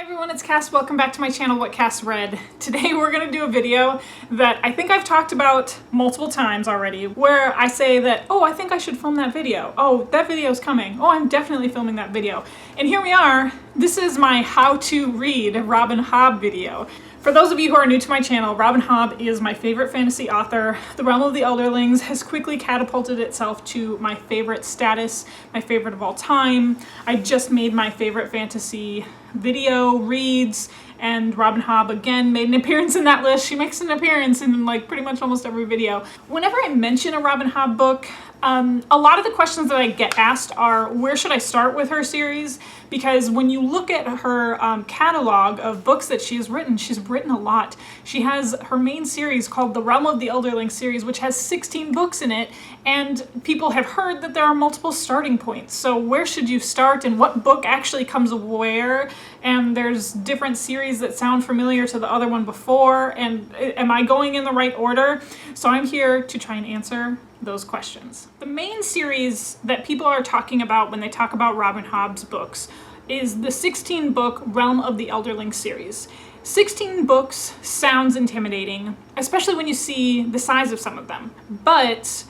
Everyone, it's Cass. Welcome back to my channel, What Cass Read. Today we're going to do a video that I think I've talked about multiple times already, where I say that, oh, I think I should film that video. Oh, that video's coming. Oh, I'm definitely filming that video. And here we are. This is my how to read Robin Hobb video. For those of you who are new to my channel, Robin Hobb is my favorite fantasy author. The Realm of the Elderlings has quickly catapulted itself to my favorite status, my favorite of all time. I just made my favorite fantasy video reads, and Robin Hobb again made an appearance in that list. She makes an appearance in like pretty much almost every video. Whenever I mention a Robin Hobb book, a lot of the questions that I get asked are, where should I start with her series? Because when you look at her catalog of books that she's written a lot. She has her main series called the Realm of the Elderlings series, which has 16 books in it, and people have heard that there are multiple starting points. So where should you start, and what book actually comes where? And there's different series that sound familiar to the other one before, and am I going in the right order? So I'm here to try and answer those questions. The main series that people are talking about when they talk about Robin Hobb's books is the 16-book Realm of the Elderlings series. 16 books sounds intimidating, especially when you see the size of some of them. But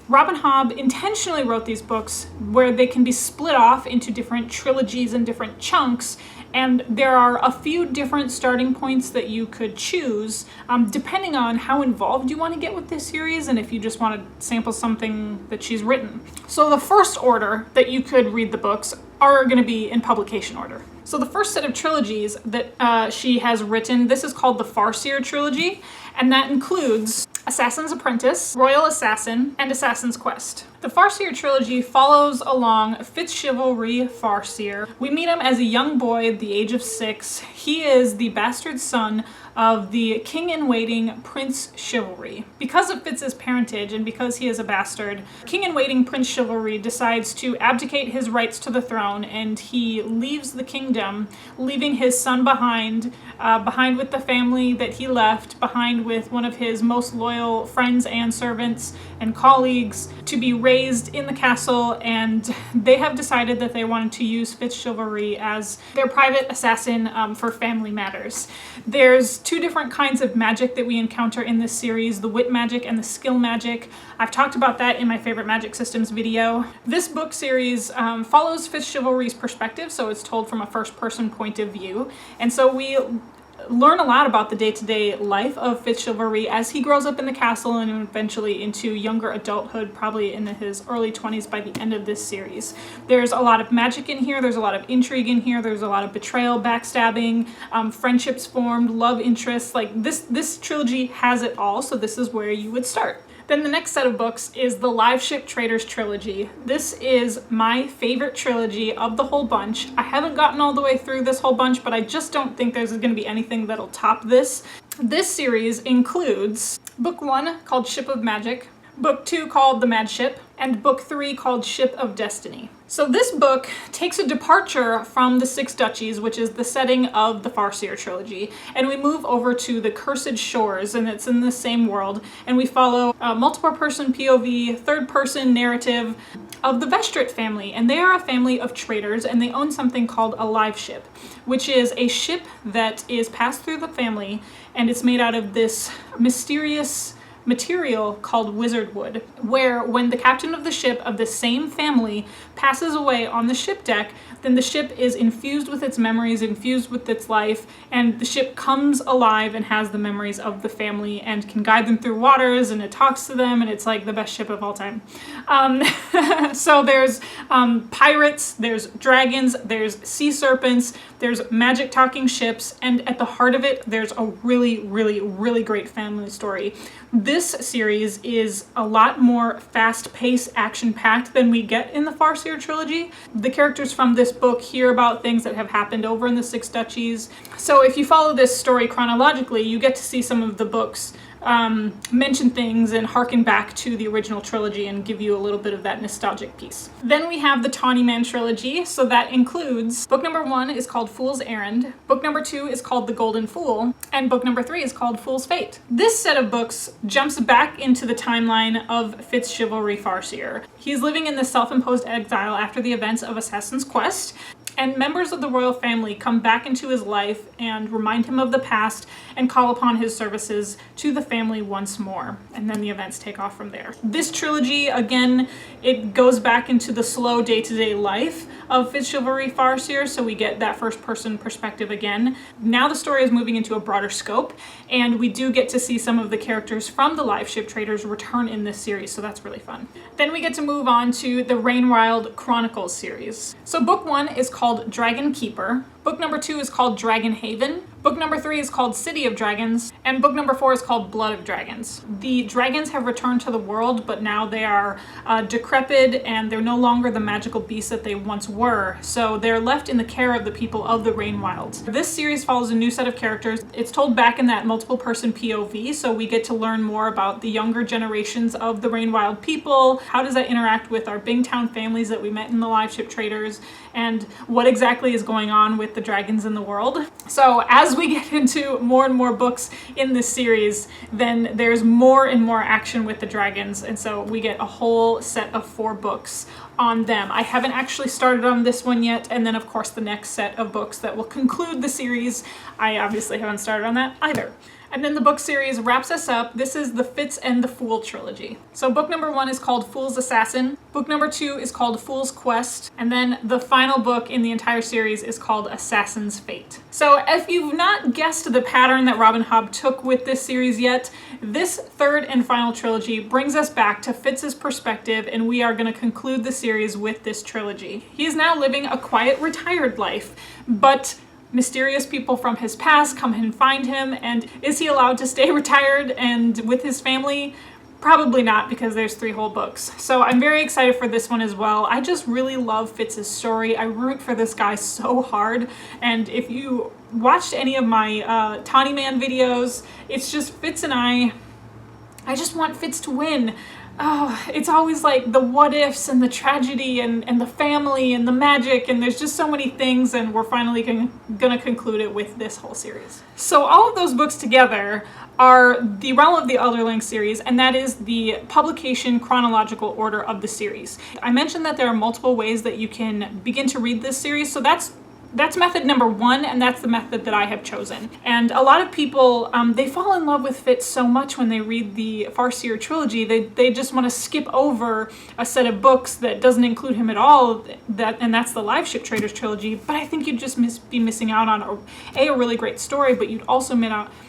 Robin Hobb intentionally wrote these books where they can be split off into different trilogies and different chunks, and there are a few different starting points that you could choose depending on how involved you want to get with this series and if you just want to sample something that she's written. So the first order that you could read the books are going to be in publication order. So the first set of trilogies that she has written, this is called the Farseer trilogy, and that includes Assassin's Apprentice, Royal Assassin, and Assassin's Quest. The Farseer trilogy follows along Fitzchivalry Farseer. We meet him as a young boy at the age of 6. He is the bastard son of the king-in-waiting Prince Chivalry. Because of Fitz's parentage and because he is a bastard, king-in-waiting Prince Chivalry decides to abdicate his rights to the throne, and he leaves the kingdom, leaving his son behind with the family that he left, behind with one of his most loyal friends and servants and colleagues, to be raised in the castle, and they have decided that they wanted to use Fitzchivalry as their private assassin for family matters. There's two different kinds of magic that we encounter in this series, the wit magic and the skill magic. I've talked about that in my favorite magic systems video. This book series follows Fitzchivalry's perspective, so it's told from a first-person point of view, and so we learn a lot about the day-to-day life of Fitzchivalry as he grows up in the castle and eventually into younger adulthood, probably in his early 20s by the end of this series. There's a lot of magic in here, there's a lot of intrigue in here, there's a lot of betrayal, backstabbing, friendships formed, love interests. Like this trilogy has it all, so this is where you would start. Then the next set of books is the Live Ship Traders trilogy. This is my favorite trilogy of the whole bunch. I haven't gotten all the way through this whole bunch, but I just don't think there's going to be anything that'll top this. This series includes book 1 called Ship of Magic, book 2 called The Mad Ship, and book 3 called Ship of Destiny. So this book takes a departure from the Six Duchies, which is the setting of the Farseer trilogy, and we move over to the Cursed Shores, and it's in the same world, and we follow a multiple person POV, third person narrative of the Vestrit family, and they are a family of traders, and they own something called a live ship, which is a ship that is passed through the family, and it's made out of this mysterious material called wizard wood, where when the captain of the ship of the same family passes away on the ship deck, then the ship is infused with its memories, infused with its life, and the ship comes alive and has the memories of the family and can guide them through waters, and it talks to them, and it's like the best ship of all time. So there's pirates, there's dragons, there's sea serpents, there's magic talking ships, and at the heart of it, there's a really, really, really great family story. This series is a lot more fast-paced, action-packed than we get in the Farseer trilogy. The characters from this book hear about things that have happened over in the Six Duchies. So if you follow this story chronologically, you get to see some of the books mention things and harken back to the original trilogy and give you a little bit of that nostalgic piece. Then we have the Tawny Man trilogy, so that includes book number 1 is called Fool's Errand, book number 2 is called The Golden Fool, and book number 3 is called Fool's Fate. This set of books jumps back into the timeline of Fitzchivalry Farseer. He's living in this self-imposed exile after the events of Assassin's Quest, and members of the royal family come back into his life and remind him of the past and call upon his services to the family once more. And then the events take off from there. This trilogy, again, it goes back into the slow day-to-day life of Fitzchivalry Farseer, so we get that first-person perspective again. Now the story is moving into a broader scope, and we do get to see some of the characters from the live ship traders return in this series, so that's really fun. Then we get to move on to the Rainwild Chronicles series. So book 1 is called Dragon Keeper. Book number 2 is called Dragon Haven. Book number 3 is called City of Dragons. And book number 4 is called Blood of Dragons. The dragons have returned to the world, but now they are decrepit and they're no longer the magical beasts that they once were. So they're left in the care of the people of the Rainwilds. This series follows a new set of characters. It's told back in that multiple person POV, so we get to learn more about the younger generations of the Rainwild people. How does that interact with our Bingtown families that we met in the live ship traders? And what exactly is going on with the dragons in the world? So as we get into more and more books in this series, then there's more and more action with the dragons, and so we get a whole set of 4 books on them. I haven't actually started on this one yet, and then of course the next set of books that will conclude the series, I obviously haven't started on that either. And then the book series wraps us up. This is the Fitz and the Fool trilogy. So book number 1 is called Fool's Assassin. Book number 2 is called Fool's Quest. And then the final book in the entire series is called Assassin's Fate. So if you've not guessed the pattern that Robin Hobb took with this series yet, this third and final trilogy brings us back to Fitz's perspective, and we are going to conclude the series with this trilogy. He is now living a quiet, retired life, but mysterious people from his past come and find him, and is he allowed to stay retired and with his family? Probably not, because there's 3 whole books. So I'm very excited for this one as well. I just really love Fitz's story. I root for this guy so hard, and if you watched any of my Tawny Man videos, it's just Fitz and I just want Fitz to win. Oh, it's always like the what ifs and the tragedy and the family and the magic, and there's just so many things, and we're finally gonna conclude it with this whole series. So all of those books together are the Realm of the Elderling series, and that is the publication chronological order of the series. I mentioned that there are multiple ways that you can begin to read this series, so that's method number 1, and that's the method that I have chosen. And a lot of people, they fall in love with Fitz so much when they read the Farseer trilogy, they just want to skip over a set of books that doesn't include him at all, and that's the Live Ship Traders trilogy. But I think you'd just be missing out on a really great story, but you'd also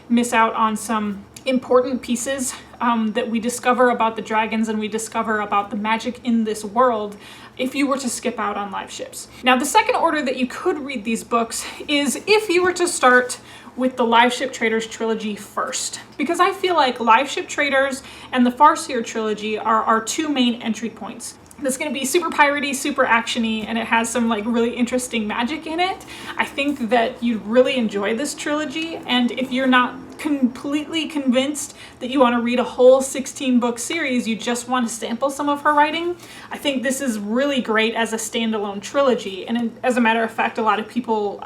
miss out on some important pieces that we discover about the dragons and we discover about the magic in this world if you were to skip out on live ships. Now, the second order that you could read these books is if you were to start with the Live Ship Traders trilogy first, because I feel like Live Ship Traders and the Farseer trilogy are our 2 main entry points. It's going to be super piratey, super actiony, and it has some like really interesting magic in it. I think that you'd really enjoy this trilogy, and if you're not completely convinced that you want to read a whole 16-book series, you just want to sample some of her writing, I think this is really great as a standalone trilogy. And as a matter of fact, a lot of people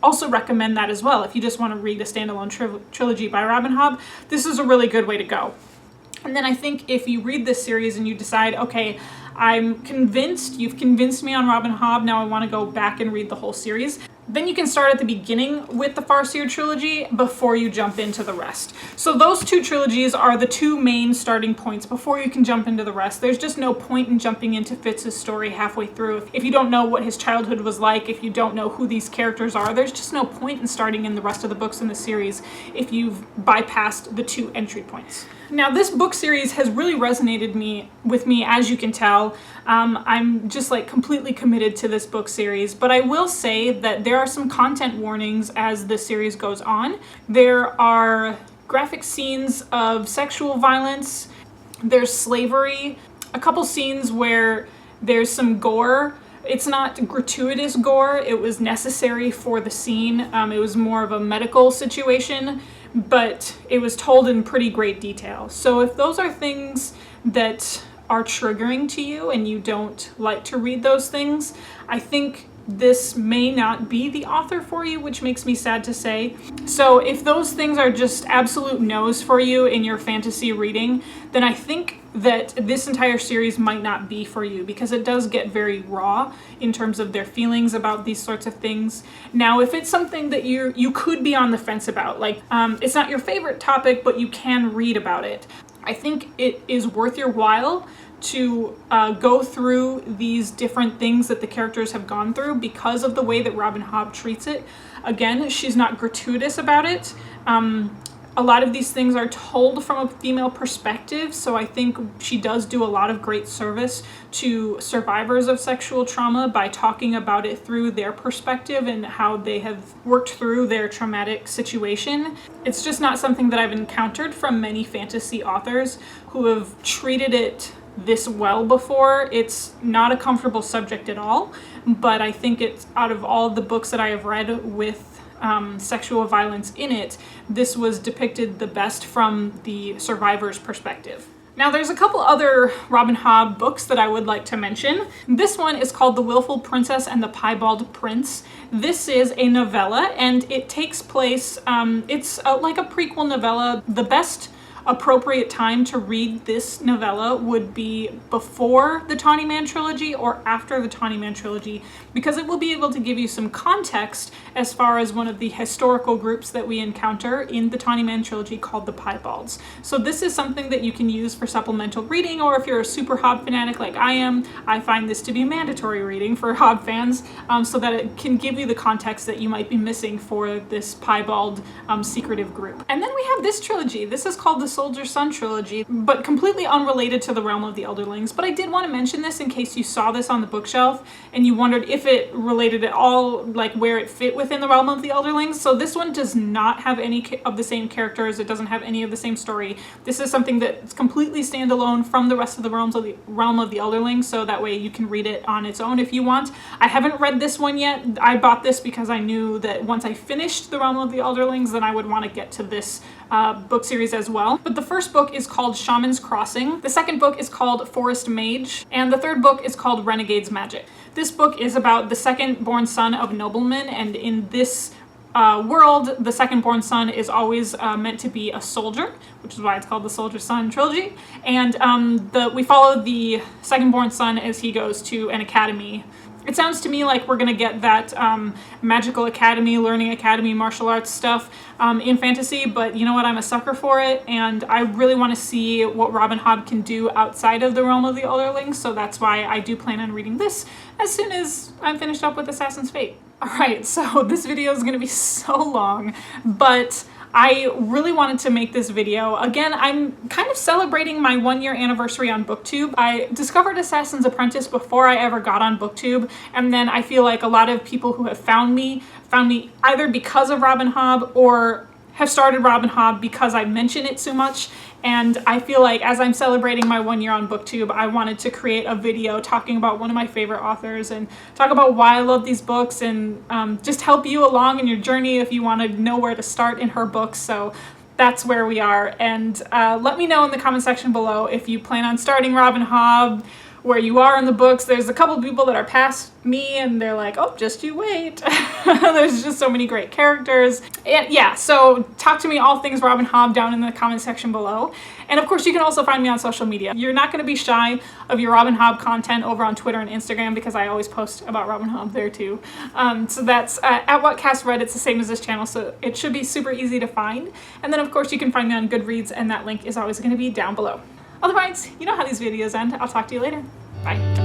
also recommend that as well. If you just want to read a standalone trilogy by Robin Hobb, this is a really good way to go. And then I think if you read this series and you decide, okay, I'm convinced, you've convinced me on Robin Hobb, now I want to go back and read the whole series, then you can start at the beginning with the Farseer trilogy before you jump into the rest. So those 2 trilogies are the 2 main starting points before you can jump into the rest. There's just no point in jumping into Fitz's story halfway through. If you don't know what his childhood was like, if you don't know who these characters are, there's just no point in starting in the rest of the books in the series if you've bypassed the 2 entry points. Now, this book series has really resonated with me, as you can tell. I'm just like completely committed to this book series, but I will say that there are some content warnings as the series goes on. There are graphic scenes of sexual violence, there's slavery, a couple scenes where there's some gore. It's not gratuitous gore, it was necessary for the scene. It was more of a medical situation, but it was told in pretty great detail. So if those are things that are triggering to you and you don't like to read those things, I think this may not be the author for you, which makes me sad to say. So if those things are just absolute no's for you in your fantasy reading, then I think that this entire series might not be for you, because it does get very raw in terms of their feelings about these sorts of things. Now, if it's something that you could be on the fence about, like it's not your favorite topic, but you can read about it, I think it is worth your while to go through these different things that the characters have gone through because of the way that Robin Hobb treats it. Again, she's not gratuitous about it. A lot of these things are told from a female perspective, so I think she does do a lot of great service to survivors of sexual trauma by talking about it through their perspective and how they have worked through their traumatic situation. It's just not something that I've encountered from many fantasy authors who have treated it this well before. It's not a comfortable subject at all, but I think it's, out of all the books that I have read with sexual violence in it, this was depicted the best from the survivor's perspective. Now, there's a couple other Robin Hobb books that I would like to mention. This one is called The Willful Princess and the Piebald Prince. This is a novella, and it takes place, it's like a prequel novella. The best appropriate time to read this novella would be before the Tawny Man trilogy or after the Tawny Man trilogy, because it will be able to give you some context as far as one of the historical groups that we encounter in the Tawny Man trilogy called the Piebalds. So this is something that you can use for supplemental reading, or if you're a super Hobb fanatic like I am, I find this to be mandatory reading for Hobb fans, so that it can give you the context that you might be missing for this Piebald secretive group. And then we have this trilogy. This is called the Soldier Son trilogy, but completely unrelated to the Realm of the Elderlings. But I did want to mention this in case you saw this on the bookshelf and you wondered if it related at all, like where it fit within the Realm of the Elderlings. So this one does not have any of the same characters. It doesn't have any of the same story. This is something that's completely standalone from the rest of the Realm of the Elderlings, so that way you can read it on its own if you want. I haven't read this one yet. I bought this because I knew that once I finished the Realm of the Elderlings, then I would want to get to this book series as well. But the first book is called Shaman's Crossing. The second book is called Forest Mage. And the third book is called Renegade's Magic. This book is about the second-born son of noblemen, and in this world, the second-born son is always meant to be a soldier, which is why it's called the Soldier Son trilogy. And we follow the second-born son as he goes to an academy. It sounds to me like we're going to get that magical academy, learning academy, martial arts stuff in fantasy, but you know what? I'm a sucker for it, and I really want to see what Robin Hobb can do outside of the Realm of the Elderlings, so that's why I do plan on reading this as soon as I'm finished up with Assassin's Fate. Alright, so this video is going to be so long, but I really wanted to make this video. Again, I'm kind of celebrating my 1-year anniversary on BookTube. I discovered Assassin's Apprentice before I ever got on BookTube, and then I feel like a lot of people who have found me either because of Robin Hobb or have started Robin Hobb because I mention it so much. And I feel like as I'm celebrating my 1 year on BookTube, I wanted to create a video talking about one of my favorite authors and talk about why I love these books, and just help you along in your journey if you want to know where to start in her books. So that's where we are. And let me know in the comment section below if you plan on starting Robin Hobb, where you are in the books. There's a couple people that are past me and they're like, oh, just you wait. There's just so many great characters. And yeah, so talk to me all things Robin Hobb down in the comment section below. And of course, you can also find me on social media. You're not going to be shy of your Robin Hobb content over on Twitter and Instagram, because I always post about Robin Hobb there too. So that's at What Cast Read. It's the same as this channel, so it should be super easy to find. And then of course, you can find me on Goodreads, and that link is always going to be down below. Otherwise, you know how these videos end. I'll talk to you later. Bye.